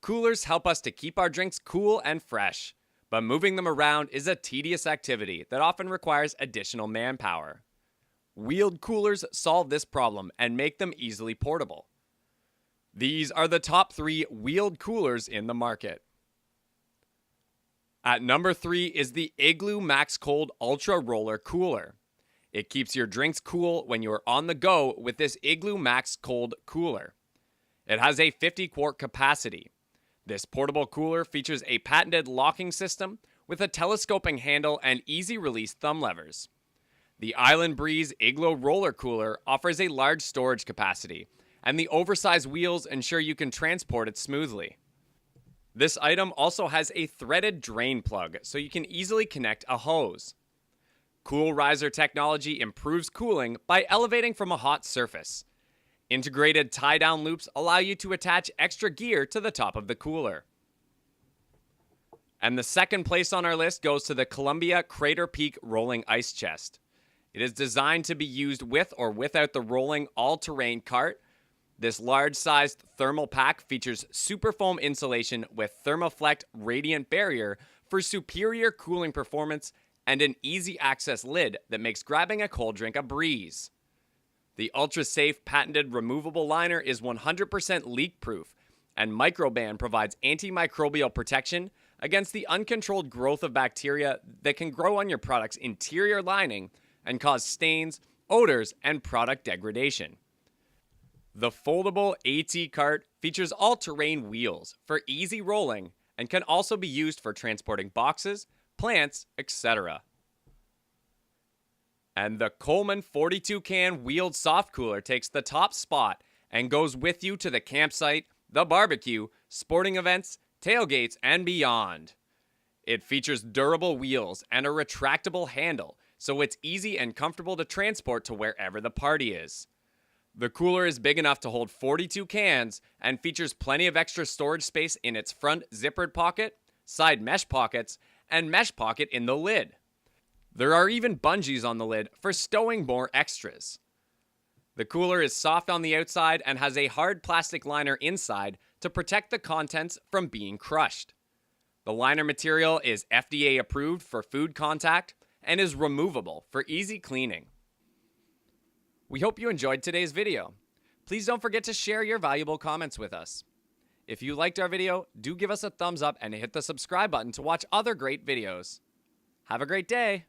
Coolers help us to keep our drinks cool and fresh, but moving them around is a tedious activity that often requires additional manpower. Wheeled coolers solve this problem and make them easily portable. These are the top 3 wheeled coolers in the market. At number 3 is the Igloo Max Cold Ultra Roller Cooler. It keeps your drinks cool when you're on the go with this Igloo Max Cold Cooler. It has a 50-quart capacity. This portable cooler features a patented locking system with a telescoping handle and easy-release thumb levers. The Island Breeze Igloo Roller Cooler offers a large storage capacity, and the oversized wheels ensure you can transport it smoothly. This item also has a threaded drain plug, so you can easily connect a hose. Cool Riser technology improves cooling by elevating from a hot surface. Integrated tie-down loops allow you to attach extra gear to the top of the cooler. And the second place on our list goes to the Columbia Crater Peak Rolling Ice Chest. It is designed to be used with or without the rolling all-terrain cart. This large-sized thermal pack features superfoam insulation with Thermoflect radiant barrier for superior cooling performance and an easy-access lid that makes grabbing a cold drink a breeze. The ultra-safe patented removable liner is 100% leak-proof, and Microban provides antimicrobial protection against the uncontrolled growth of bacteria that can grow on your product's interior lining and cause stains, odors, and product degradation. The foldable AT cart features all-terrain wheels for easy rolling and can also be used for transporting boxes, plants, etc. And the Coleman 42-can wheeled soft cooler takes the top spot and goes with you to the campsite, the barbecue, sporting events, tailgates, and beyond. It features durable wheels and a retractable handle, so it's easy and comfortable to transport to wherever the party is. The cooler is big enough to hold 42 cans and features plenty of extra storage space in its front zippered pocket, side mesh pockets, and mesh pocket in the lid. There are even bungees on the lid for stowing more extras. The cooler is soft on the outside and has a hard plastic liner inside to protect the contents from being crushed. The liner material is FDA approved for food contact and is removable for easy cleaning. We hope you enjoyed today's video. Please don't forget to share your valuable comments with us. If you liked our video, do give us a thumbs up and hit the subscribe button to watch other great videos. Have a great day!